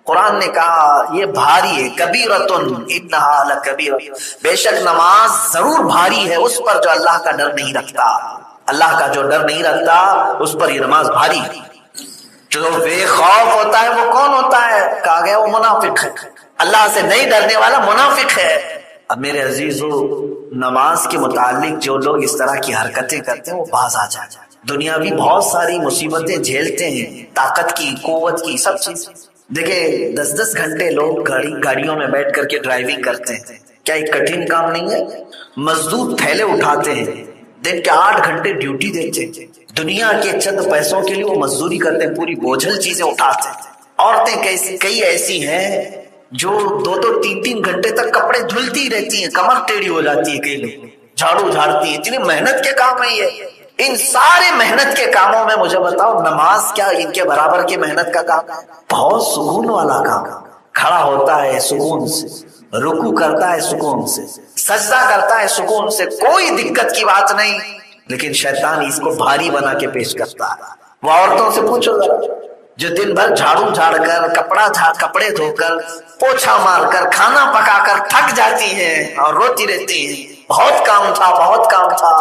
قرآن نے کہا یہ بھاری ہے، کبیرۃن انہا لکبیرہ، بے شک نماز ضرور بھاری ہے اس پر جو اللہ کا ڈر نہیں رکھتا، اللہ کا جو ڈر نہیں رکھتا اس پر یہ نماز بھاری ہے۔ جو بے خوف ہوتا ہے وہ کون ہوتا ہے؟ کہا گیا وہ منافق ہے، اللہ سے نہیں ڈرنے والا منافق ہے۔ اب میرے عزیزو، نماز کے متعلق جو لوگ اس طرح کی حرکتیں کرتے ہیں وہ باز آ جائیں۔ دنیاوی بہت ساری مصیبتیں جھیلتے ہیں، طاقت کی، قوت کی، سب چیز۔ دیکھیں 10-10 گھنٹے لوگ گاڑیوں میں بیٹھ کر کے ڈرائیونگ کرتے ہیں، کیا ایک کٹھن کام نہیں ہے؟ مزدور تھیلے اٹھاتے ہیں، دن کے 8 گھنٹے ڈیوٹی دیتے ہیں، دنیا کے چند پیسوں کے لیے وہ مزدوری کرتے ہیں، پوری بوجھل چیزیں اٹھاتے ہیں۔ عورتیں کئی ایسی ہیں جو 2-3 گھنٹے تک کپڑے دھلتی رہتی ہیں، کمر ٹیڑھی ہو جاتی ہے، کئی لوگ جھاڑو جھاڑتی ہیں، اتنی محنت کے کام ہے یہ۔ ان سارے محنت کے کاموں میں مجھے بتاؤ نماز کیا ان کے برابر کی محنت کا کام؟ بہت سکون والا کام، کھڑا ہوتا ہے سکون سے، رکوع کرتا ہے سکون سے، سجدہ کرتا ہے سکون سے، کوئی دقت کی بات نہیں، لیکن شیطان اس کو بھاری بنا کے پیش کرتا ہے۔ وہ عورتوں سے پوچھو ذرا جو دن بھر جھاڑو جھاڑ کر، کپڑے دھو کر، پوچھا مار کر، کھانا پکا کر تھک جاتی ہیں اور روتی رہتی ہیں بہت کام تھا، بہت کام تھا،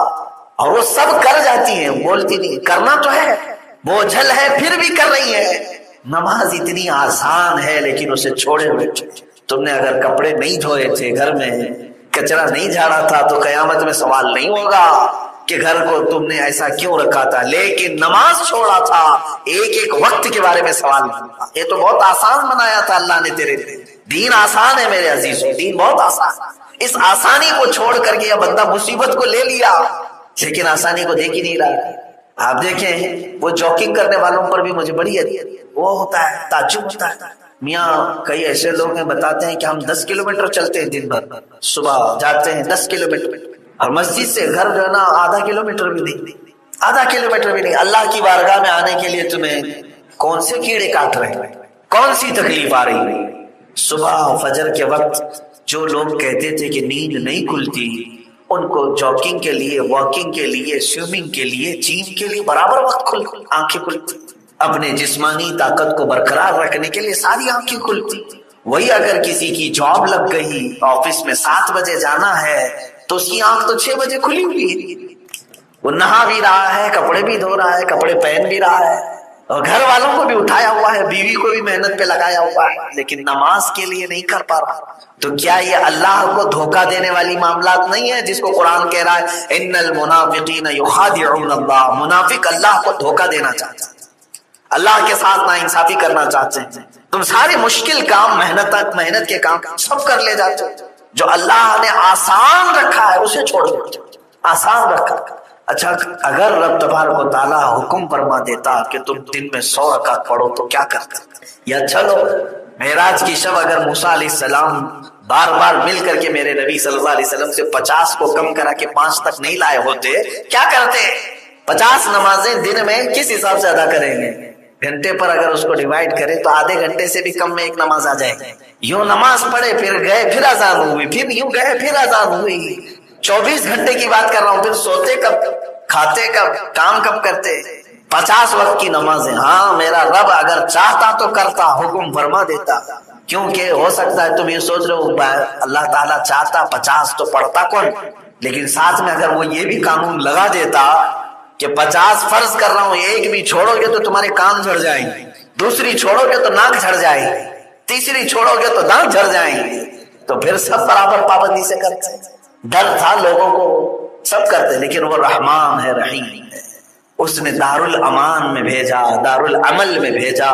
اور وہ سب کر جاتی ہیں، بولتی نہیں، کرنا تو ہے، بوجھل ہے پھر بھی کر رہی ہے۔ نماز اتنی آسان ہے لیکن اسے چھوڑے ہوئے۔ تم نے اگر کپڑے نہیں دھوئے تھے، گھر میں کچرا نہیں جھاڑا تھا تو قیامت میں سوال نہیں ہوگا کہ گھر کو تم نے ایسا کیوں رکھا تھا، لیکن نماز چھوڑا تھا، ایک وقت کے بارے میں سوال نہیں ہوگا۔ یہ تو بہت آسان بنایا تھا اللہ نے تیرے لیے، دین آسان ہے میرے عزیزو، دین بہت آسان۔ اس آسانی کو چھوڑ کر کے یہ بندہ مصیبت کو لے لیا، لیکن آسانی کو دیکھ ہی نہیں رہا۔ آپ دیکھیں وہ جاگنگ کرنے والوں پر بھی مجھے بڑی وہ ہوتا ہے، تعجب ہوتا ہے۔ میاں کئی ایسے لوگ ہیں بتاتے ہیں کہ ہم 10 کلومیٹر چلتے ہیں دن بھر، صبح جاتے ہیں 10 کلومیٹر، اور مسجد سے گھر جو ہے نا آدھا کلومیٹر بھی نہیں۔ اللہ کی بارگاہ میں آنے کے لیے تمہیں کون سے کیڑے کاٹ رہے ہیں، کون سی تکلیف آ رہی ہے؟ صبح فجر کے وقت جو لوگ کہتے تھے کہ نیند نہیں کھلتی، ان کو جاگنگ کے لیے، واکنگ کے لیے، سوئمنگ کے لیے، جیم کے لیے برابر وقت آنکھیں کھلتی، اپنے جسمانی طاقت کو برقرار رکھنے کے لیے ساری آنکھیں کھلتی۔ وہی اگر کسی کی جاب لگ گئی، آفس میں 7 بجے جانا ہے تو اس کی آنکھ تو 6 بجے کھلی ہوئی ہے، وہ نہا بھی رہا ہے، کپڑے بھی دھو رہا ہے، کپڑے پہن بھی رہا ہے، اور گھر والوں کو بھی اٹھایا ہوا ہے، بیوی کو بھی محنت پہ لگایا ہوا ہے، لیکن نماز کے لیے نہیں کر پا رہا۔ تو کیا یہ اللہ کو دھوکہ دینے والی معاملات نہیں ہے جس کو قرآن کہہ رہا ہے ان المنافقین یخادعون اللہ؟ منافق اللہ کو دھوکہ دینا چاہتے ہیں، اللہ کے ساتھ ناانصافی کرنا چاہتے ہیں۔ تم سارے مشکل کام، محنت کے کام سب کر لے جاتے ہو، جو اللہ نے آسان رکھا ہے اسے چھوڑ دیتے ہو، آسان رکھا۔ اچھا اگر رب تبارک و تعالیٰ حکم فرما دیتا کہ تم دن میں 100 رکعت پڑھو تو کیا کرتے؟ یا چلو معراج کی شب اگر موسیٰ علیہ السلام بار بار مل کر کے میرے نبی صلی اللہ علیہ وسلم سے 50 کو کم کرا کے 5 تک نہیں لائے ہوتے، کیا کرتے؟ 50 نمازیں دن میں کس حساب سے ادا کریں گے؟ گھنٹے پر اگر اس کو ڈیوائیڈ کرے تو آدھے گھنٹے سے بھی کم میں ایک نماز آ جائے گی۔ یوں نماز پڑھے پھر گئے پھر اذان ہوئی، پھر یوں گئے پھر اذان ہوئی، 24 گھنٹے کی بات کر رہا ہوں۔ پھر سوتے کب، کھاتے کب، کام کب کرتے؟ 50 وقت کی نمازیں۔ ہاں میرا رب اگر چاہتا تو کرتا، حکم فرما دیتا، کیونکہ ہو سکتا ہے تم یہ سوچ رہے ہو اللہ تعالیٰ چاہتا 50 تو پڑھتا کون، لیکن ساتھ میں اگر وہ یہ بھی قانون لگا دیتا کہ 50 فرض کر رہا ہوں، ایک بھی چھوڑو گے تو تمہارے کان جھڑ جائیں گے، دوسری چھوڑو گے تو ناک جھڑ جائے گی، تیسری چھوڑو گے تو دانت جھڑ جائیں گے، تو پھر سب برابر پابندی سے کرتے۔ ڈر تھا لوگوں کو، سب کرتے، لیکن وہ رحمان ہے، رحیم ہے، اس نے دارالامان میں بھیجا، دارالعمل میں بھیجا،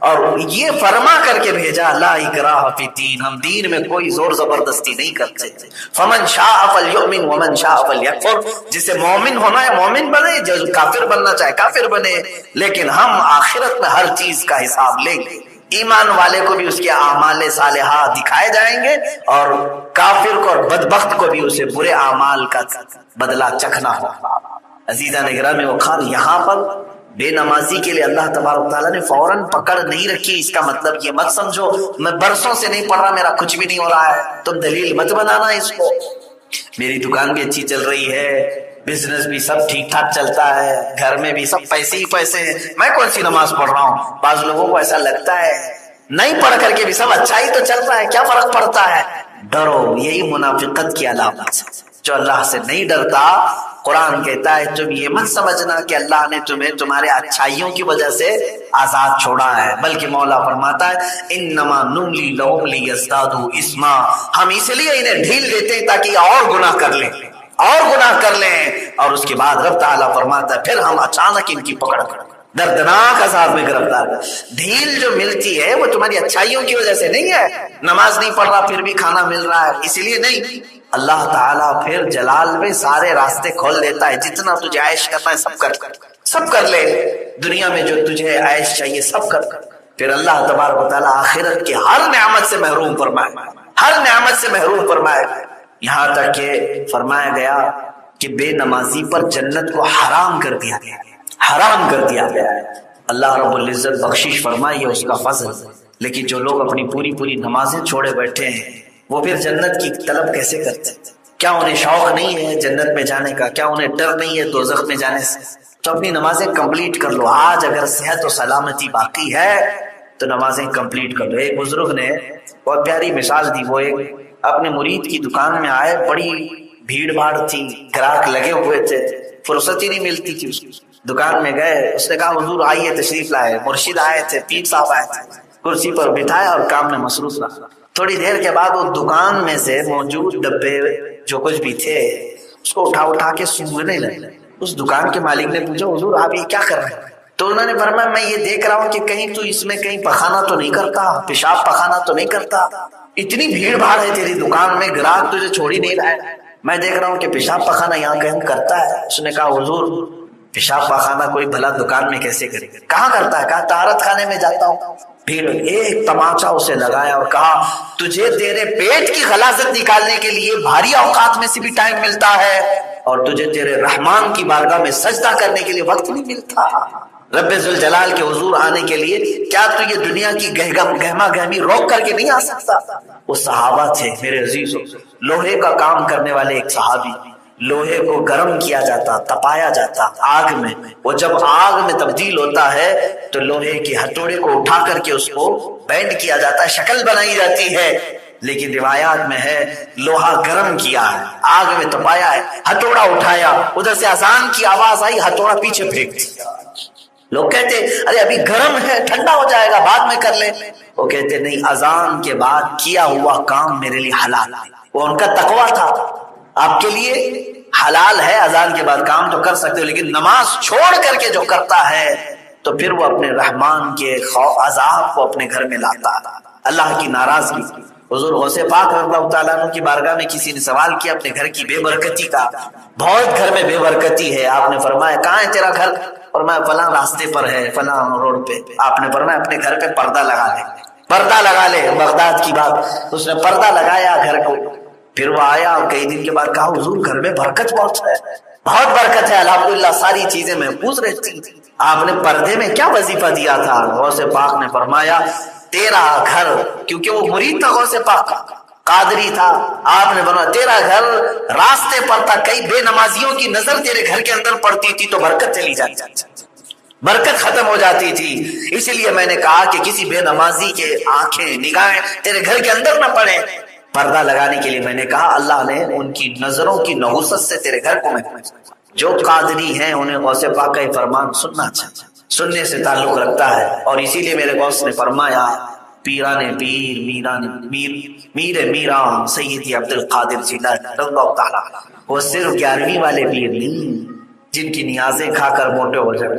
اور یہ فرما کر کے بھیجا لا اکراہ فی الدین، ہم دین میں کوئی زور زبردستی نہیں کرتے۔ فمن شاء فلیؤمن ومن شاء فلیکفر، جسے مومن ہونا ہے مومن بنے، جو کافر بننا چاہے کافر بنے، لیکن ہم آخرت میں ہر چیز کا حساب لیں گے۔ ایمان والے کو بھی اس کے اعمال صالحہ دکھائے جائیں گے، اور کافر کو اور بدبخت کو بھی اسے برے اعمال کا بدلہ چکھنا ہوگا۔ عزیزان گرامی وقار، یہاں پر بے نمازی کے لیے اللہ تبارک تعالیٰ نے فوراً پکڑ نہیں رکھی۔ اس کا مطلب یہ مت سمجھو میں برسوں سے نہیں پڑھ رہا، میرا کچھ بھی نہیں ہو رہا ہے، تم دلیل مت بنانا اس کو۔ میری دکان بھی اچھی چل رہی ہے، بزنس بھی سب ٹھیک ٹھاک چلتا ہے، گھر میں بھی سب پیسے ہی پیسے ہیں، میں کون سی نماز پڑھ رہا ہوں؟ بعض لوگوں کو ایسا لگتا ہے نہیں پڑھ کر کے بھی سب اچھا ہی تو چل رہا ہے، کیا فرق پڑتا ہے؟ ڈرو، یہی منافقت کی علامت ہے۔ جو اللہ سے نہیں ڈرتا، قرآن کہتا ہے تم یہ مت سمجھنا کہ اللہ نے تمہیں تمہارے اچھائیوں کی وجہ سے آزاد چھوڑا ہے، بلکہ مولا فرماتا ہے انما نملی لہم لیزدادوا اثما، ہم اس لیے انہیں ڈھیل دیتے ہیں تاکہ اور گناہ کر لیں، اور گناہ کر لیں۔ اور اس کے بعد رب تعالیٰ فرماتا ہے پھر ہم اچانک ان کی پکڑ کر دردناک عذاب میں گرفتار کر۔ ڈھیل جو ملتی ہے وہ تمہاری اچھائیوں کی وجہ سے نہیں ہے، نماز نہیں پڑھ رہا پھر بھی کھانا مل رہا ہے اس لیے نہیں۔ اللہ تعالیٰ پھر جلال میں سارے راستے کھول دیتا ہے، جتنا تجھے عیش کرنا ہے سب کر لے، دنیا میں جو تجھے عیش چاہیے سب کر۔ پھر اللہ تبارک و تعالیٰ آخرت کے ہر نعمت سے محروم فرمائے، ہر نعمت سے محروم فرمائے، یہاں تک کہ فرمایا گیا کہ بے نمازی پر جنت کو حرام کر دیا گیا، حرام کر دیا گیا ہے۔ اللہ رب العزت بخشش فرمائے، یہ اس کا فضل۔ لیکن جو لوگ اپنی پوری نمازیں چھوڑے بیٹھے ہیں وہ پھر جنت کی طلب کیسے کرتے ہیں؟ کیا انہیں شوق نہیں ہے جنت میں جانے کا؟ کیا انہیں ڈر نہیں ہے دوزخ میں جانے سے؟ تو اپنی نمازیں کمپلیٹ کر لو، آج اگر صحت و سلامتی باقی ہے تو نمازیں کمپلیٹ کر لو۔ ایک بزرگ نے بہت پیاری مثال دی، وہ ایک اپنے مرید کی دکان میں آئے، بڑی بھیڑ بھاڑ تھی، گراہک لگے ہوئے تھے، فرصت ہی نہیں ملتی تھی اس کی۔ دکان میں گئے، اس نے کہا حضور آئیے تشریف لائے، مرشد آئے تھے، پیر صاحب آئے تھے، کرسی پر بٹھایا اور کام میں مصروف رہا۔ تھوڑی دیر کے بعد وہ دکان میں سے موجود ڈبے جو کچھ بھی تھے اس کو اٹھا کے سونگھنے لگے۔ اس دکان کے مالک نے پوچھا حضور آپ یہ کیا کر رہے ہیں؟ تو انہوں نے فرمایا میں یہ دیکھ رہا ہوں کہ کہیں تو اس میں کہیں پخانا تو نہیں کرتا، پیشاب پخانا تو نہیں کرتا، اتنی بھیڑ بھاڑ ہے تیری دکان میں، گراہک تجھے چھوڑ ہی نہیں رہا ہے، میں دیکھ رہا ہوں کہ پیشاب پخانا یہاں کہیں کرتا ہے۔ اس نے کہا حضور پیشاب پخانا کوئی بھلا دکان میں کیسے کرے گا؟ کہاں کرتا ہے؟ کہا طہارت خانے میں جاتا ہوں۔ بھیڑ ایک تماچا اسے لگایا اور کہا تجھے تیرے پیٹ کی غلاظت نکالنے کے لیے بھاری اوقات میں سے بھی ٹائم ملتا ہے اور تجھے تیرے رحمان کی بارگاہ میں سجدہ کرنے کے لیے وقت نہیں ملتا۔ رب ذوالجلال کے حضور آنے کے لیے کیا تو یہ دنیا کی گہما گہمی روک کر کے نہیں آ سکتا؟ وہ صحابہ تھے میرے عزیزوں، لوہے کا کام کرنے والے ایک صحابی، لوہے کو گرم کیا جاتا، تپایا جاتا آگ میں، وہ جب آگ میں تبدیل ہوتا ہے تو لوہے کے ہتھوڑے کو اٹھا کر کے اس کو بینڈ کیا جاتا ہے، شکل بنائی جاتی ہے۔ لیکن روایات میں ہے لوہا گرم کیا ہے، آگ میں تپایا ہے، ہتھوڑا اٹھایا، ادھر سے اذان کی آواز آئی، ہتھوڑا پیچھے پھینک دیا۔ لوگ کہتے ارے ابھی گرم ہے ٹھنڈا ہو جائے گا بعد میں کر لیں، وہ کہتے نہیں، اذان کے بعد کیا ہوا کام میرے لیے حلال ہے۔ وہ ان کا تقویٰ تھا، آپ کے لیے حلال ہے اذان کے بعد کام تو کر سکتے ہو، لیکن نماز چھوڑ کر کے جو کرتا ہے تو پھر وہ اپنے رحمان کے عذاب کو اپنے گھر میں لاتا، اللہ کی ناراضگی۔ حضور غوث پاک رضی اللہ تعالیٰ عنہ کی بارگاہ میں کسی نے سوال کیا اپنے گھر کی بے برکتی کا، بہت گھر میں بے برکتی ہے، آپ نے فرمایا کہاں ہے تیرا گھر؟ فرمایا فلاں راستے پر ہے، فلاں روڈ پہ۔ آپ نے فرمایا اپنے گھر پہ پردہ لگا لے، پردہ لگا لے، بغداد کی بات۔ اس نے پردہ لگایا گھر کو، پھر وہ آیا اور کئی دن کے بعد کہا حضور گھر میں برکت بہت ہے، بہت برکت ہے، الحمدللہ ساری چیزیں محفوظ رہتی۔ آپ نے پردے میں کیا وظیفہ دیا تھا؟ غوث پاک نے فرمایا تیرا گھر، کیونکہ وہ مرید تھا غوث پاک کا، قادری تھا، آپ نے فرمایا تیرا گھر راستے پر تھا، کئی بے نمازیوں کی نظر تیرے گھر کے اندر پڑتی تھی تو برکت چلی جاتی، برکت ختم ہو جاتی تھی۔ اس لیے میں نے کہا کہ کسی بے نمازی کے آنکھیں نگاہیں تیرے گھر کے اندر نہ پڑے، پردہ لگانے کے لیے میں نے کہا اللہ نے ان کی نظروں کی نحوست سے تیرے گھر کو محفوظ۔ جو قادری ہیں انہیں غوث پاک کا فرمان سننا چاہیے، سننے سے تعلق رکھتا ہے، اور اسی لیے میرے غوث نے فرمایا پیران پیر میر میران سیدی عبد القادر جیلانی رضی اللہ تعالیٰ، وہ صرف 11ویں والے پیر نہیں جن کی نیازیں کھا کر موٹے ہو جائیں،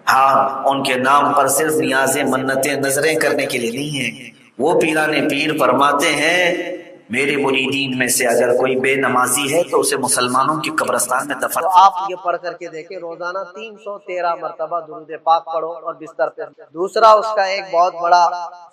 ہاں ان کے نام پر صرف نیازیں منتیں نظریں کرنے کے لیے نہیں ہیں، وہ پیران پیر فرماتے ہیں میرے مریدین میں سے اگر کوئی بے نمازی ہے تو اسے مسلمانوں کی قبرستان میں دفن۔ تو آپ یہ پڑھ کر کے دیکھیں روزانہ 313 مرتبہ درود پاک پڑھو اور بستر پہ۔ دوسرا اس کا ایک بہت بڑا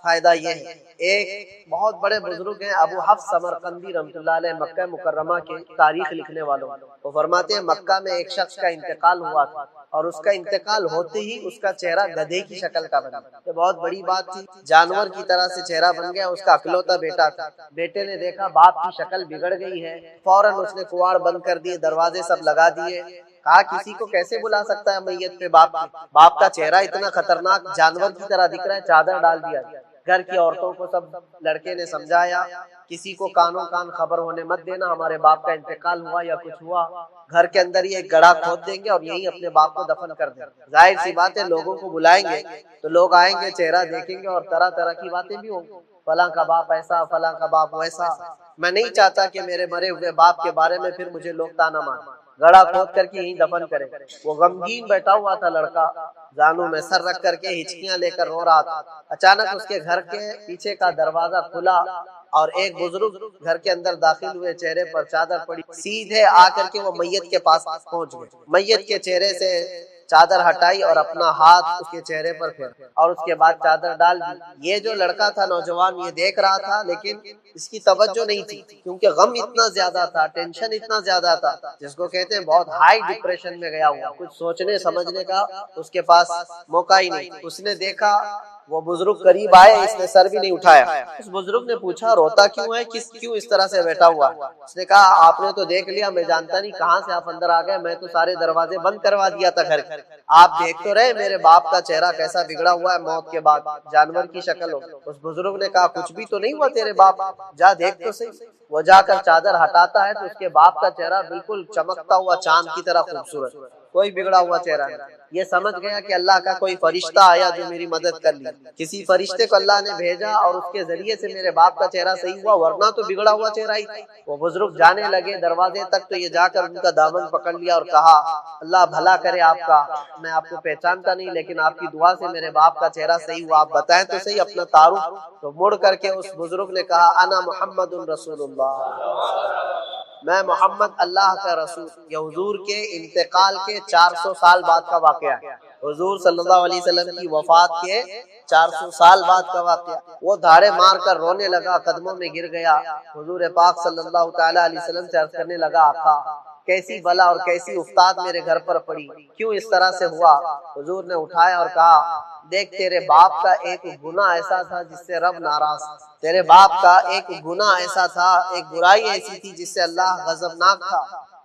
فائدہ یہ ہے، ایک بہت بڑے بزرگ ہیں ابو حفص سمرقندی رحمۃ اللہ علیہ، مکہ مکرمہ کے تاریخ لکھنے والوں، وہ فرماتے ہیں مکہ میں ایک شخص کا انتقال ہوا تھا اور اس کا انتقال ہوتے ہی اس کا چہرہ گدھے کی شکل کا بنا۔ یہ بہت بڑی بات تھی، جانور کی طرح سے چہرہ بن گیا۔ اس کا اکلوتا بیٹا تھا، بیٹے نے دیکھا باپ کی شکل بگڑ گئی ہے، فوراً اس نے کواڑ بند کر دیے، دروازے سب لگا دیے، کہا کسی کو کیسے بلا سکتا ہے میت پہ باپ کا چہرہ اتنا خطرناک جانور کی طرح دکھ رہا ہے، چادر ڈال دیا۔ گھر کی عورتوں کو سب لڑکے نے سمجھایا کسی کو کانوں کان خبر ہونے مت دینا، ہمارے باپ کا انتقال ہوا یا کچھ ہوا، گھر کے اندر ہی ایک گڑھا کھود دیں گے اور یہی اپنے باپ کو دفن کر دیں گے۔ ظاہر سی بات ہے لوگوں کو بلائیں گے تو لوگ آئیں گے، چہرہ دیکھیں گے اور طرح طرح کی باتیں بھی ہوں گی، فلاں کا باپ ایسا، فلاں کا باپ ویسا۔ میں نہیں چاہتا کہ میرے مرے ہوئے باپ کے بارے میں پھر مجھے لوگ تانا ماریں، گڑھا کھود کر کے یہیں دفن کریں۔ وہ غمگین بیٹھا ہوا تھا لڑکا، زانوں میں سر رکھ کر کے ہچکیاں لے کر رو رہا تھا۔ اچانک اس کے گھر کے پیچھے کا دروازہ کھلا اور ایک بزرگ گھر کے اندر داخل ہوئے، چہرے پر چادر پڑی، سیدھے آ کر کے وہ میت کے پاس پہنچ گئے، میت کے چہرے سے چادر ہٹائی اور اپنا ہاتھ اس کے چہرے پر پھیر اور اس کے بعد چادر ڈال دی۔ یہ جو لڑکا تھا نوجوان یہ دیکھ رہا تھا لیکن اس کی توجہ نہیں تھی، کیونکہ غم اتنا زیادہ تھا، ٹینشن اتنا زیادہ تھا، جس کو کہتے ہیں بہت ہائی ڈپریشن میں گیا ہوا، کچھ سوچنے سمجھنے کا اس کے پاس موقع ہی نہیں۔ اس نے دیکھا وہ بزرگ قریب آئے، اس نے سر بھی نہیں اٹھایا۔ اس بزرگ نے پوچھا روتا کیوں ہے، کیوں اس طرح سے بیٹھا ہوا ہے؟ اس نے کہا آپ نے تو دیکھ لیا، میں جانتا نہیں کہاں سے آپ اندر آ گئے، میں تو سارے دروازے بند کروا دیا تھا گھر کے، آپ دیکھ تو رہے میرے باپ کا چہرہ کیسا بگڑا ہوا ہے، موت کے بعد جانور کی شکل ہو۔ اس بزرگ نے کہا کچھ بھی تو نہیں ہوا تیرے باپ، جا دیکھ تو صحیح۔ وہ جا کر چادر ہٹاتا ہے تو اس کے باپ کا چہرہ بالکل چمکتا ہوا چاند کی طرح خوبصورت، کوئی بگڑا ہوا چہرہ نہیں۔ یہ سمجھ گیا کہ اللہ کا کوئی فرشتہ آیا جو میری مدد کر لی، کسی فرشتے کو اللہ نے بھیجا اور اس کے ذریعے سے میرے باپ کا چہرہ صحیح ہوا، ورنہ تو بگڑا ہوا چہرہ ہی تھا۔ وہ بزرگ جانے لگے دروازے تک تو یہ جا کر ان کا دامن پکڑ لیا اور کہا اللہ بھلا کرے آپ کا، میں آپ کو پہچانتا نہیں لیکن آپ کی دعا سے میرے باپ کا چہرہ صحیح ہوا، آپ بتائیں تو صحیح اپنا تعارف۔ تو مڑ کر کے اس بزرگ نے کہا انا محمد رسول اللہ، میں محمد اللہ کا رسول۔ یہ حضور کے انتقال کے 400 سال بعد کا واقعہ ہے، حضور صلی اللہ علیہ وسلم کی وفات کے 400 سال بعد کا واقعہ۔ وہ دھاڑے مار کر رونے لگا، قدموں میں گر گیا، حضور پاک صلی اللہ تعالی علیہ وسلم سے عرض کرنے لگا آقا کیسی بلا اور کیسی افتاد میرے گھر پر پڑی، کیوں اس طرح سے ہوا؟ حضور نے اٹھایا اور کہا دیکھ تیرے باپ کا ایک گناہ ایسا تھا جس سے رب ناراض، تیرے باپ کا ایک گناہ ایسا تھا، ایک برائی ایسی تھی جس سے اللہ غضبناک تھا،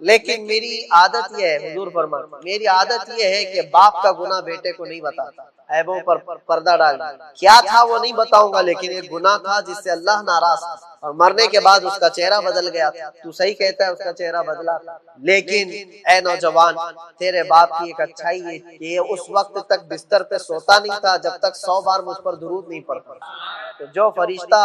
لیکن میری عادت یہ ہے، حضور فرماتے میری عادت یہ ہے کہ باپ کا گناہ بیٹے کو نہیں بتاتا، عیبوں پر پردہ ڈال کیا تھا وہ نہیں بتاؤں گا، لیکن ایک گناہ تھا جس سے اللہ ناراض تھا، اور مرنے کے بعد اس کا چہرہ بدل گیا تھا۔ تو صحیح کہتا ہے اس کا چہرہ بدلا تھا، لیکن اے نوجوان تیرے باپ کی ایک اچھائی ہے کہ یہ اس وقت تک بستر پہ سوتا نہیں تھا جب تک 100 بار مجھ پر درود نہیں پڑتا۔ تو جو فرشتہ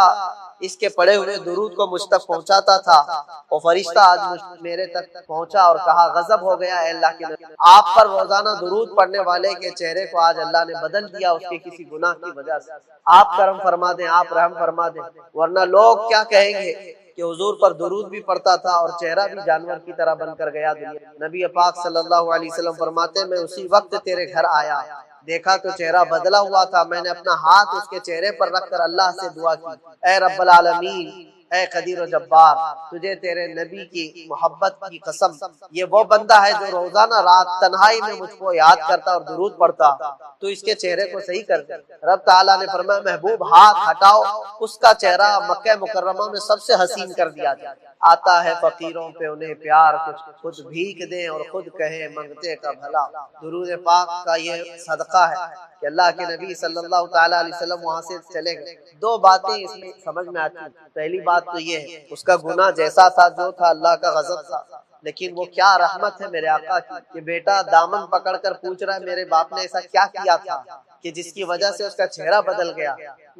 اس کے پڑے ہوئے درود کو مجھ تک پہنچاتا تھا وہ فرشتہ آج میرے تک پہنچا اور کہا غضب ہو گیا اے اللہ کے نبی، آپ پر روزانہ درود پڑھنے والے کے چہرے کو آج اللہ نے بدل دیا اس کے کسی گناہ کی وجہ سے، آپ کرم فرما دیں، آپ رحم فرما دیں، ورنہ لوگ کیا کہیں گے کہ حضور پر درود بھی پڑتا تھا اور چہرہ بھی جانور کی طرح بن کر گیا دنیا۔ نبی پاک صلی اللہ علیہ وسلم فرماتے میں اسی وقت تیرے گھر آیا، دیکھا تو چہرہ بدلا ہوا تھا، میں نے اپنا ہاتھ اس کے چہرے پر رکھ کر اللہ سے دعا کی اے رب العالمین، اے قدیر و جبار، تجھے تیرے نبی کی محبت کی قسم، یہ وہ بندہ ہے جو روزانہ رات تنہائی میں مجھ کو یاد کرتا اور درود پڑھتا، تو اس کے چہرے کو صحیح کر دے۔ رب تعالیٰ نے فرمایا محبوب ہاتھ ہٹاؤ، اس کا چہرہ مکہ مکرمہ میں سب سے حسین کر دیا جائے۔ آتا ہے فقیروں پہ انہیں پیار، کچھ خود بھیک دیں اور خود کہیں منگتے کا بھلا۔ درود پاک کا یہ صدقہ ہے کہ اللہ کے نبی صلی اللہ تعالیٰ علیہ وسلم وہاں سے چلے گئے۔ دو باتیں اس میں سمجھ میں آتی ہیں، پہلی بات تو یہ ہے اس کا گناہ جیسا تھا جو تھا اللہ کا غضب تھا، لیکن وہ کیا رحمت ہے میرے آقا کی کہ بیٹا دامن پکڑ کر پوچھ رہا ہے میرے باپ نے ایسا کیا کیا تھا کہ جس کی وجہ سے اس کا چہرہ بدل گیا۔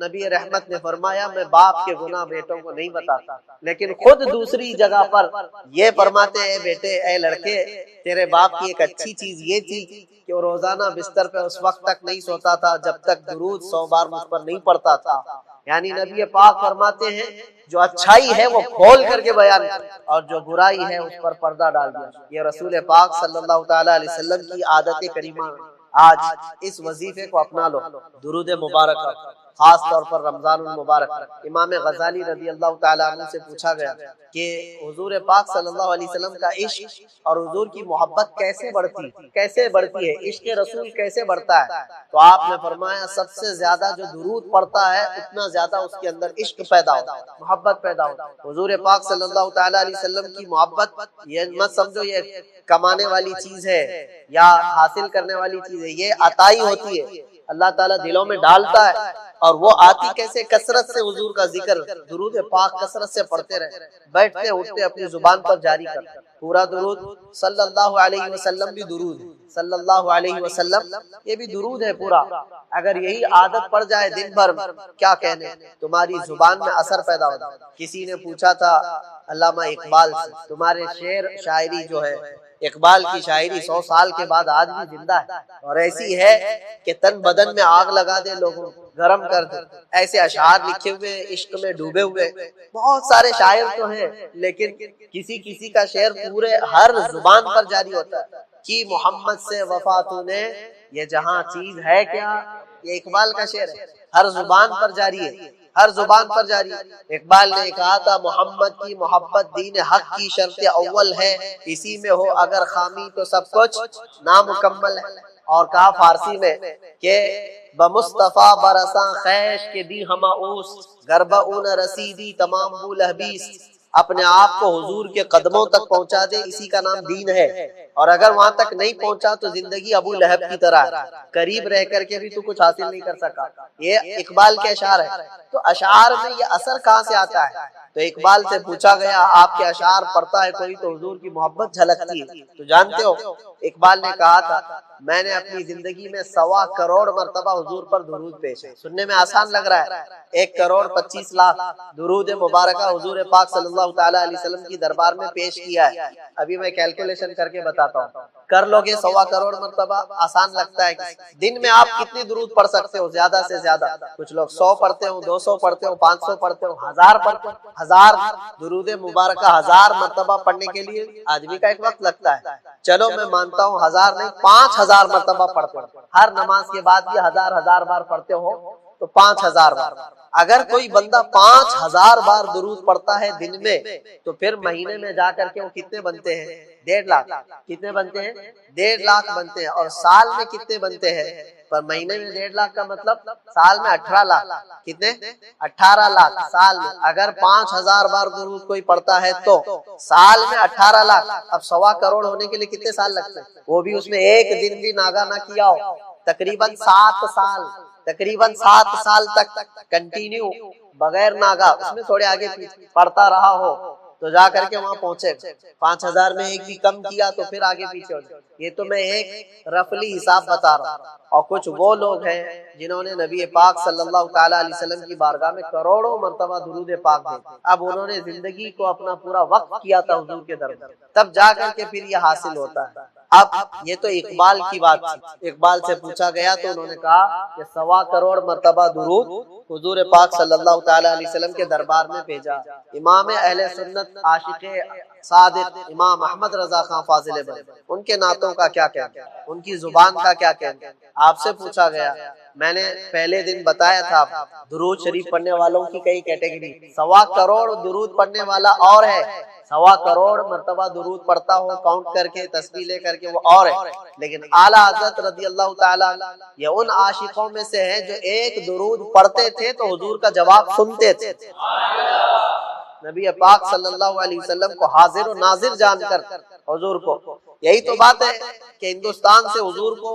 نبی رحمت نے فرمایا میں باپ کے گناہ بیٹوں کو نہیں بتاتا، لیکن خود دوسری جگہ پر یہ فرماتے اے بیٹے اے لڑکے تیرے باپ کی ایک اچھی چیز یہ تھی کہ وہ روزانہ بستر پہ اس وقت تک نہیں سوتا تھا جب تک درود 100 بار مجھ پر نہیں پڑتا تھا۔ یعنی نبی پاک فرماتے ہیں جو اچھائی ہے وہ کھول کر کے بیان اور جو برائی ہے اس پر پردہ ڈال دیا۔ یہ رسول پاک صلی اللہ تعالیٰ علیہ وسلم کی عادت کریمہ۔ آج اس وظیفے کو اپنا لو، درود مبارک، خاص طور پر رمضان المبارک۔ امام غزالی رضی اللہ تعالیٰ عنہ سے پوچھا گیا کہ حضور پاک صلی اللہ علیہ وسلم کا عشق اور حضور کی محبت کیسے بڑھتی ہے، عشق رسول کیسے بڑھتا ہے؟ تو آپ نے فرمایا سب سے زیادہ جو درود پڑھتا ہے اتنا زیادہ اس کے اندر عشق پیدا ہوتا ہے، محبت پیدا ہوتا ہے۔ حضور پاک صلی اللہ تعالیٰ علیہ وسلم کی محبت یہ مت سمجھو یہ کمانے والی چیز ہے یا حاصل کرنے والی چیز ہے، یہ عطائی ہوتی ہے، اللہ تعالیٰ دلوں میں ڈالتا ہے اور وہ آتی کیسے؟ کثرت سے حضور کا ذکر، درود پاک کثرت سے پڑھتے رہے، بیٹھتے اٹھتے اپنی زبان پر جاری کرتے پورا درود۔ صلی اللہ علیہ وسلم بھی درود ہے، صلی اللہ علیہ وسلم یہ بھی درود ہے پورا۔ اگر یہی عادت پڑ جائے دن بھر، کیا کہنے، تمہاری زبان میں اثر پیدا ہوتا۔ کسی نے پوچھا تھا علامہ اقبال سے، تمہارے شعر شاعری جو ہے، اقبال کی شاعری 100 سال کے بعد آج بھی زندہ ہے، اور ایسی ہے کہ تن بدن میں آگ لگا دے، لوگوں گرم کر دے۔ ایسے اشعار لکھے ہوئے، عشق میں ڈوبے ہوئے بہت سارے شاعر تو ہیں، لیکن کسی کسی کا شعر پورے ہر زبان پر جاری ہوتا ہے کہ محمد سے وفا تو نے، یہ جہاں چیز ہے کیا، یہ اقبال کا شعر ہے، ہر زبان پر جاری ہے، ہر زبان پر جاری ہے۔ اقبال نے کہا تھا محمد کی محبت دین حق کی شرط اول ہے، اسی میں ہو اگر خامی تو سب کچھ نامکمل ہے۔ اور کہا فارسی میں کہ بمصطفیٰ برساں خیش کے دی ہما اوس، گربہ اون رسیدی تمام بول حبیس۔ اپنے آپ کو حضور کے قدموں تک پہنچا دے، اسی کا نام دین ہے، اور اگر وہاں تک نہیں پہنچا تو زندگی ابو لہب کی طرح ہے، قریب رہ کر کے بھی تو کچھ حاصل نہیں کر سکا۔ یہ اقبال کے اشعار ہے۔ تو اشعار میں یہ اثر کہاں سے آتا ہے؟ تو اقبال سے پوچھا گیا آپ کے اشعار پڑھتا ہے کوئی تو حضور کی محبت جھلکتی ہے، تو جانتے ہو اقبال نے کہا تھا میں نے اپنی زندگی میں 1.25 کروڑ مرتبہ حضور پر درود پیش ہے۔ سننے میں آسان لگ رہا ہے، 1,25,00,000 درود مبارکہ حضور پاک صلی اللہ تعالی علیہ وسلم کی دربار میں پیش کیا ہے۔ ابھی میں کیلکولیشن کر کے بتاتا ہوں، کر لو گے 1.25 کروڑ مرتبہ، آسان لگتا ہے۔ دن میں آپ کتنی درود پڑھ سکتے ہو؟ زیادہ سے زیادہ کچھ لوگ 100 پڑھتے ہوں، 200 پڑھتے ہوں، 500 پڑھتے ہوں، 1000 پڑھتے ہوں۔ 1000 درود مبارکہ 1000 مرتبہ پڑھنے کے لیے آدمی کا ایک وقت لگتا ہے۔ چلو میں مانتا ہوں 1000 نہیں، 5000 مرتبہ پڑھتے ہو، ہر نماز کے بعد بھی 1000 بار پڑھتے ہو تو 5000 بار۔ اگر کوئی بندہ 5000 بار درود پڑھتا ہے دن میں، تو پھر مہینے میں جا کر کے وہ کتنے بنتے ہیں؟ 1.5 لاکھ۔ کتنے بنتے ہیں؟ 1.5 لاکھ بنتے ہیں۔ اور سال میں کتنے بنتے ہیں؟ پر مہینے میں 1.5 لاکھ کا مطلب سال میں 18 لاکھ۔ کتنے؟ 18 لاکھ سال میں۔ اگر 5000 بار درود کوئی پڑھتا ہے تو سال میں 18 لاکھ۔ اب 1.25 کروڑ ہونے کے لیے کتنے سال لگتے ہیں؟ وہ بھی اس میں ایک دن بھی ناگا نہ کیا ہو، تقریباً 7 سال، تقریباً 7 سال تک کنٹینیو بغیر ناگا، اس میں تھوڑے آگے پڑھتا رہا ہو تو جا کر کے وہاں پہنچے۔ 5000 میں ایک بھی کم کیا تو پھر آگے پیچھے ہو جائے۔ یہ تو میں ایک رفلی حساب بتا رہا ہوں۔ اور کچھ وہ لوگ ہیں جنہوں نے نبی پاک صلی اللہ تعالی علیہ وسلم کی بارگاہ میں کروڑوں مرتبہ درود پاک دے، اب انہوں نے زندگی کو اپنا پورا وقف کیا تھا حضور کے دربار، تب جا کر کے پھر یہ حاصل ہوتا ہے۔ اب یہ تو اقبال کی بات تھی، اقبال سے پوچھا گیا تو انہوں نے کہا کہ 1.25 کروڑ مرتبہ درود حضور پاک صلی اللہ تعالی علیہ وسلم کے دربار میں بھیجا۔ امام اہل سنت عاشق صادق امام احمد رضا خان فاضل بن، ان کے نعتوں کا کیا کہنا، ان کی زبان کا کیا کہنا؟ آپ سے پوچھا گیا، میں نے پہلے دن بتایا تھا درود شریف پڑھنے والوں کی کئی کیٹیگری، 1.25 کروڑ درود پڑھنے والا اور ہے، 1.25 کروڑ مرتبہ درود پڑھتا ہو کاؤنٹ کر کے تسبیح لے کر کے وہ اور ہے، لیکن اعلیٰ حضرت رضی اللہ تعالیٰ یہ ان عاشقوں میں سے ہیں جو ایک درود پڑھتے تھے تو حضور کا جواب سنتے تھے۔ نبی پاک صلی اللہ علیہ وسلم کو حاضر و ناظر جان کر حضور کو، یہی تو بات ہے کہ ہندوستان سے حضور کو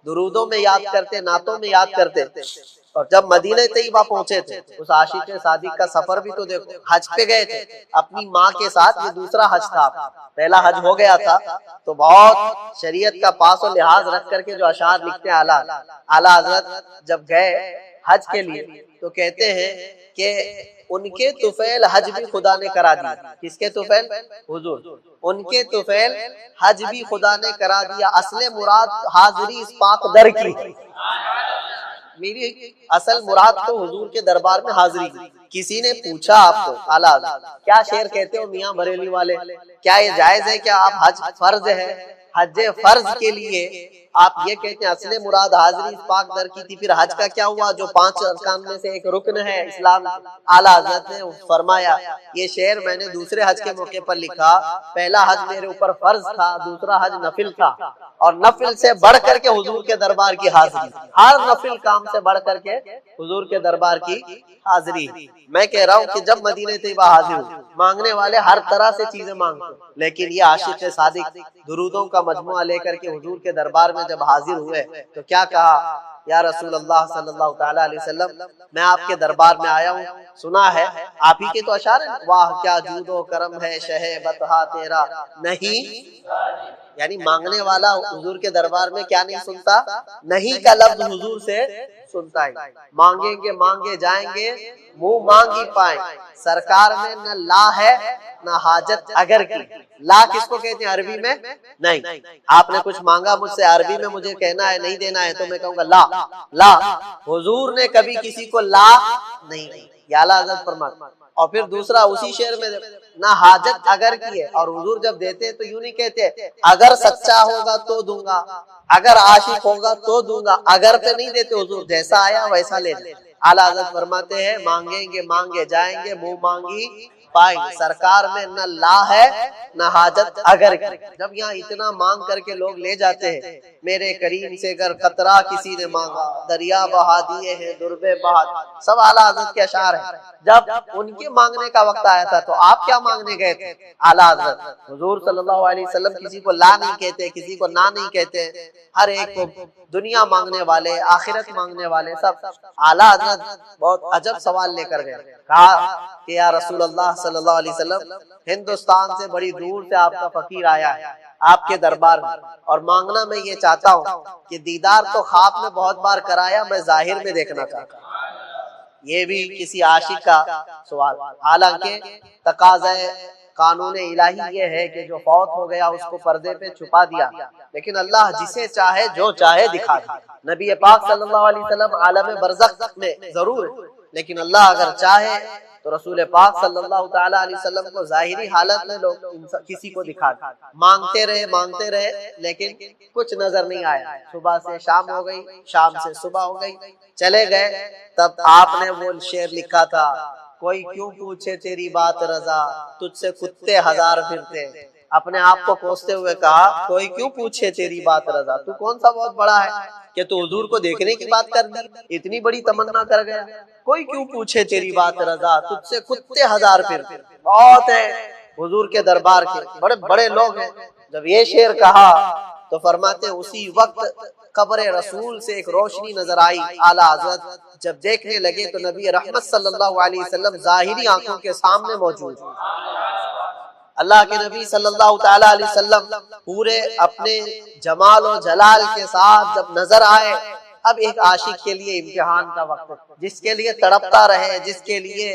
درودوں میں یاد کرتے، نعتوں میں یاد کرتے، اور جب مدینہ طیبہ پہنچے تھے اس عاشق صادق کا سفر بھی تو دیکھو، حج پہ گئے تھے اپنی ماں کے ساتھ، یہ دوسرا حج تھا، پہلا حج ہو گیا تھا تو بہت شریعت کا پاس و لحاظ رکھ کر کے جو اشعار لکھتے ہیں اعلیٰ حضرت جب گئے حج کے لیے تو کہتے ہیں کہ ان کے طفیل حج بھی خدا نے کرا دیا۔ کس کے طفیل؟ حضور۔ ان کے طفیل حج بھی خدا نے کرا دیا، اصل مراد حاضری اس پاک در کی، میری اصل مراد تو حضور کے دربار میں حاضری۔ کسی نے پوچھا آپ کو اعلیٰ کیا شعر کہتے ہو میاں بریلی والے، کیا یہ جائز ہے کہ آپ حج فرض ہے، حج فرض کے لیے آپ یہ کہتے ہیں اصل مراد حاضری اس پاک در کی تھی، پھر حج کا کیا ہوا جو 5 ارکان میں سے ایک رکن ہے اسلام؟ اعلیٰ حضرت نے فرمایا یہ شعر میں نے دوسرے حج کے موقع پر لکھا، پہلا حج میرے اوپر فرض تھا، دوسرا حج نفل تھا، اور نفل سے بڑھ کر کے حضور کے دربار کی حاضری، ہر نفل کام سے بڑھ کر کے حضور کے دربار کی حاضری۔ میں کہہ رہا ہوں کہ جب مدینہ طیبہ حاضر ہو، مانگنے والے ہر طرح سے چیزیں مانگتے، لیکن یہ عاشق صادق درودوں کا مجموعہ لے کر کے حضور کے دربار میں جب حاضر ہوئے تو کیا کہا؟ یا رسول اللہ صلی اللہ تعالی علیہ وسلم میں آپ کے دربار میں آیا ہوں، سنا ہے آپ ہی کے تو اشعار ہیں، واہ کیا جود و کرم ہے شہ بطحا تیرا نہیں، یعنی مانگنے والا حضور کے دربار میں کیا نہیں سنتا، نہیں کا لفظ حضور سے سنتا ہے، مانگیں گے مانگے جائیں گے منہ مانگ ہی پائیں، سرکار میں نہ لا ہے نہ حاجت اگر کی، لا کس کو کہتے ہیں عربی میں، نہیں، آپ نے کچھ مانگا مجھ سے عربی میں مجھے کہنا ہے نہیں دینا ہے تو میں کہوں گا لا، لا، حضور نے کبھی کسی کو لا نہیں، یا اعلیٰ حضرت فرماتے۔ اور پھر دوسرا اسی شعر میں نہ حاجت اگر کی ہے، اور حضور جب دیتے ہیں تو یوں نہیں کہتے اگر سچا ہوگا تو دوں گا، اگر عاشق ہوگا تو دوں گا، اگر پہ نہیں دیتے حضور، جیسا آیا ویسا لے لیں۔ اعلیٰ حضرت فرماتے ہیں مانگیں گے مانگے جائیں گے منہ مانگی پائیں گے، سرکار میں نہ لا ہے نہ حاجت اگر کی۔ جب یہاں اتنا مانگ کر کے لوگ لے جاتے ہیں، میرے کریم سے گر قطرہ کسی نے مانگا، دریا بہا دیے ہیں دربے بہا، سب اعلیٰ حضرت کے اشعار ہیں۔ جب ان کے مانگنے کا وقت آیا تھا تو آپ کیا مانگنے گئے تھے؟ اعلیٰ حضرت حضور صلی اللہ علیہ وسلم کسی کو لا نہیں کہتے، کسی کو نہ نہیں کہتے، ہر ایک کو دنیا مانگنے والے، آخرت مانگنے والے سب۔ اعلیٰ حضرت بہت عجب سوال لے کر گئے، کہا کہ یا رسول اللہ صلی اللہ علیہ وسلم ہندوستان سے بڑی دور سے آپ کا فقیر آیا ہے آپ کے دربار میں، اور مانگنا میں یہ چاہتا ہوں کہ دیدار تو خواب میں بہت بار کرایا، میں ظاہر میں دیکھنا چاہتا ہوں۔ یہ بھی کسی عاشق کا سوال، حالانکہ تقاضا قانون الہی یہ ہے کہ جو فوت ہو گیا اس کو پردے پہ چھپا دیا، لیکن اللہ جسے چاہے جو چاہے دکھا دے۔ نبی پاک صلی اللہ علیہ وسلم عالم برزخ میں ضرور ہے، لیکن اللہ اگر چاہے تو رسول پاک صلی اللہ تعالی علیہ وسلم کو ظاہری حالت میں لوگ کسی کو دکھا دے۔ مانگتے رہے لیکن کچھ نظر نہیں آیا، صبح سے شام ہو گئی، شام سے صبح ہو گئی، چلے گئے، تب آپ نے وہ شعر لکھا تھا، کوئی کیوں پوچھے تیری بات رضا، تجھ سے کتے ہزار پھرتے، اپنے آپ کو کوستے ہوئے کہا کوئی کیوں پوچھے تیری بات رضا، تو کون سا بہت بڑا ہے کہ تو حضور کو دیکھنے کی بات کر دی، اتنی بڑی تمنا کر گیا، کوئی کیوں پوچھے تیری بات رضا، تجھ سے کتے ہزار پھرتے، بہت ہے حضور کے دربار کے بڑے بڑے لوگ ہیں۔ جب یہ شعر کہا تو فرماتے ہیں اسی وقت قبر رسول سے ایک روشنی نظر آئی، اعلیٰ حضرت جب دیکھنے لگے تو نبی رحمت صلی اللہ علیہ وسلم ظاہری آنکھوں کے سامنے موجود، اللہ کے نبی صلی اللہ تعالی علیہ وسلم پورے اپنے جمال و جلال کے ساتھ جب نظر آئے۔ اب ایک عاشق کے لیے امتحان کا وقت، جس کے لیے تڑپتا رہے، جس کے لیے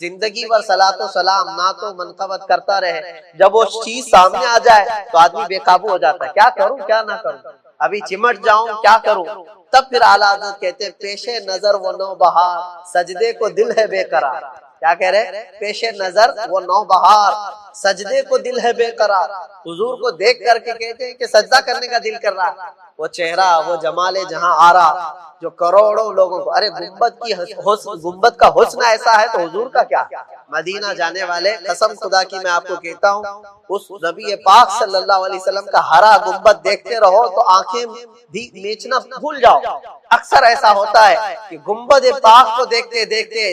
زندگی بھر صلاۃ و سلام نعت و منقبت کرتا رہے، جب وہ چیز سامنے آ جائے تو آدمی بے قابو ہو جاتا ہے، کیا کروں کیا نہ کروں، ابھی چمٹ جاؤں کیا کروں۔ تب پھر اعلیٰ حضرت کہتے ہیں پیش نظر وہ نو بہار، سجدے کو دل ہے بے قرار، کیا کہہ رہے؟ پیش نظر وہ نو بہار، سجدے کو دل ہے بے قرار، حضور کو دیکھ کر کے کہتے ہیں کہ سجدہ کرنے کا دل کر رہا، وہ چہرہ وہ جمال جہاں آ رہا جو کروڑوں لوگوں کو، ارے گنبد کا حسن ایسا ہے تو حضور کا کیا۔ مدینہ جانے والے قسم خدا کی میں آپ کو کہتا ہوں، اس نبی پاک صلی اللہ علیہ وسلم کا ہرا گنبد دیکھتے رہو تو آنکھیں بھی میچنا بھول جاؤ۔ اکثر ایسا ہوتا ہے کہ گنبد پاک کو دیکھتے دیکھتے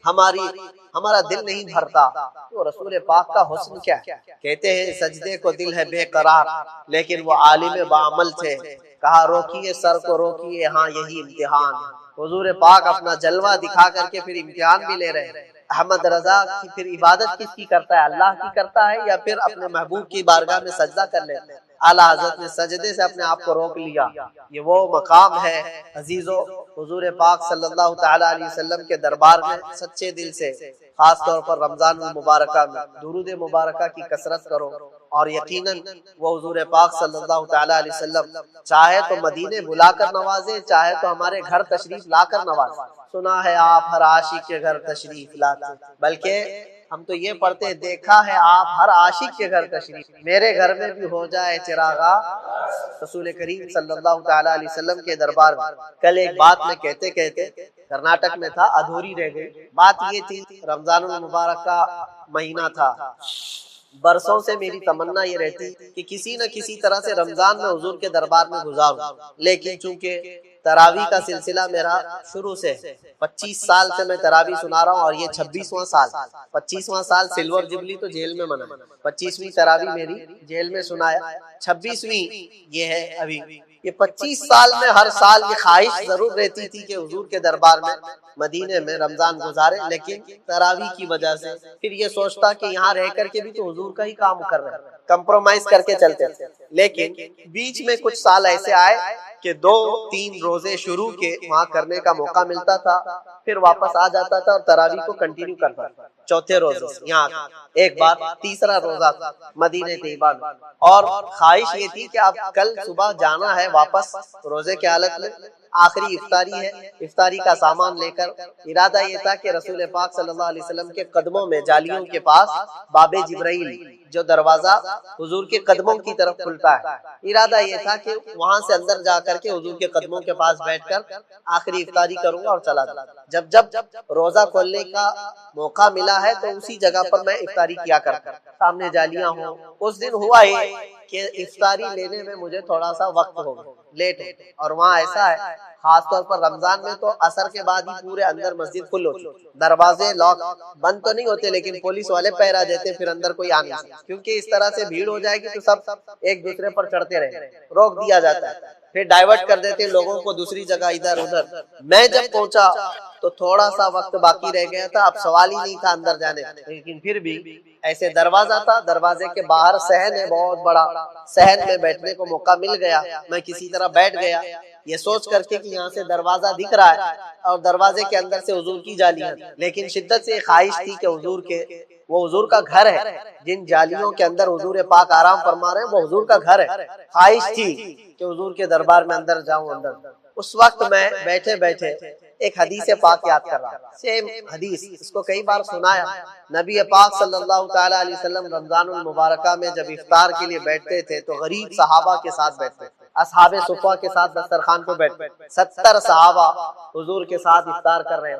ہمارا دل نہیں بھرتا، تو رسول پاک کا حسن کیا ہے؟ کہتے ہیں سجدے کو دل ہے بے قرار، لیکن وہ عالم بعمل تھے، کہا روکیے سر کو روکیے، ہاں یہی امتحان۔ حضور پاک اپنا جلوہ دکھا کر کے پھر امتحان بھی لے رہے ہیں۔ احمد رضا کی پھر عبادت کس کی کرتا ہے؟ اللہ کی کرتا ہے یا پھر اپنے محبوب کی بارگاہ میں سجدہ کر لیتے ہیں؟ اعلیٰ حضرت نے سجدے سے اپنے آپ کو روک لیا۔ یہ وہ مقام ہے عزیزو، حضور پاک صلی اللہ تعالی علیہ وسلم کے دربار میں سچے دل سے، خاص طور پر رمضان المبارکہ میں درود مبارکہ کی کثرت کرو، اور یقیناً وہ حضور پاک صلی اللہ تعالی علیہ وسلم چاہے تو مدینے بلا کر نوازے، چاہے تو ہمارے گھر تشریف لا کر نوازے۔ سنا ہے آپ ہر عاشق کے گھر تشریف لاتے، بلکہ ہم تو یہ پڑھتے ہیں دیکھا ہے آپ ہر عاشق کے گھر تشریف، میرے گھر میں بھی ہو جائے چراغا۔ رسول کریم صلی اللہ تعالی علیہ وسلم کے دربار میں کل ایک بات میں کہتے کہتے کرناٹک میں تھا، ادھوری رہ گئی۔ بات یہ تھی رمضان المبارک کا مہینہ تھا، برسوں سے میری تمنا یہ رہتی کہ کسی نہ کسی طرح سے رمضان میں حضور کے دربار میں گزاروں، لیکن چونکہ تراویح کا سلسلہ میرا شروع سے 25 سال سے میں تراویح سنا رہا ہوں، اور یہ 26واں سال، 25واں سال سلور جبلی تو جیل میں منا، 25ویں تراویح میری جیل میں سنایا، 26ویں یہ ہے ابھی یہ 25 سال میں ہر سال یہ خواہش ضرور رہتی تھی کہ حضور کے دربار میں مدینے میں رمضان گزارے، لیکن تراویح کی وجہ سے پھر یہ سوچتا کہ یہاں رہ کر کے بھی تو حضور کا ہی کام کر رہے ہیں، کمپرومائز کر کے چلتے تھے۔ لیکن بیچ میں کچھ سال ایسے آئے کہ 2-3 روزے شروع کے وہاں کرنے کا موقع ملتا تھا، پھر واپس آ جاتا تھا اور تراویح کو کنٹینیو کرتا تھا۔ چوتھے روزے یہاں ایک بار تیسرا روزہ تھا مدینہ طیبہ میں، اور خواہش یہ تھی کہ اب کل صبح جانا ہے واپس روزے کی حالت میں، آخری افطاری ہے، افطاری کا سامان لے کر۔ ارادہ یہ تھا کہ رسول پاک صلی اللہ علیہ وسلم کے قدموں میں جالیوں کے پاس باب جبرائیل جو دروازہ حضور کے قدموں کی طرف کھلتا ہے، ارادہ یہ تھا کہ وہاں سے اندر جا کر کے حضور کے قدموں کے پاس بیٹھ کر آخری افطاری کروں گا اور چلا جاؤں۔ جب روزہ کھولنے کا موقع ملا ہے تو اسی جگہ پر میں افطاری کیا کرتا، سامنے جالیاں ہوں۔ اس دن ہوا یہ کہ افطاری لینے میں مجھے تھوڑا سا وقت ہو گیا، لیٹ ہو، اور وہاں ایسا ہے خاص طور پر رمضان میں تو عصر کے بعد ہی پورے اندر مسجد کھل ہوتی، دروازے لاک بند تو نہیں ہوتے لیکن پولیس والے پہرا دیتے، پھر اندر کوئی آ نہیں سکتا، کیونکہ اس طرح سے بھیڑ ہو جائے گی تو سب ایک دوسرے پر چڑھتے رہے، روک دیا جاتا ہے، پھر ڈائیورٹ کر دیتے لوگوں کو دوسری جگہ ادھر ادھر۔ میں جب پہنچا تو تھوڑا سا وقت باقی رہ گیا تھا، اب سوال ہی نہیں تھا اندر جانے، لیکن پھر بھی ایسے دروازہ تھا، دروازے کے باہر صحن ہے بہت بڑا، صحن میں بیٹھنے کو موقع مل گیا، میں کسی طرح بیٹھ گیا، یہ سوچ کر کے کہ یہاں سے دروازہ دکھ رہا ہے اور دروازے کے اندر سے حضور کی جالیاں، لیکن شدت سے خواہش تھی کہ وہ حضور کا گھر ہے، جن جالیوں کے اندر حضور پاک آرام فرما رہے ہیں وہ حضور کا گھر ہے، خواہش تھی کہ حضور کے دربار میں اندر جاؤں اندر۔ اس وقت میں بیٹھے بیٹھے ایک حدیث پاک یاد کر رہا، سیم حدیث، اس کو کئی بار سنایا۔ نبی پاک صلی اللہ تعالی علیہ وسلم رمضان المبارکہ میں جب افطار کے لیے بیٹھتے تھے تو غریب صحابہ کے ساتھ بیٹھتے تھے، اصحاب صفہ کے ساتھ دسترخوان پہ بیٹھتے، 70 صحابہ حضور کے ساتھ افطار کر رہے ہیں۔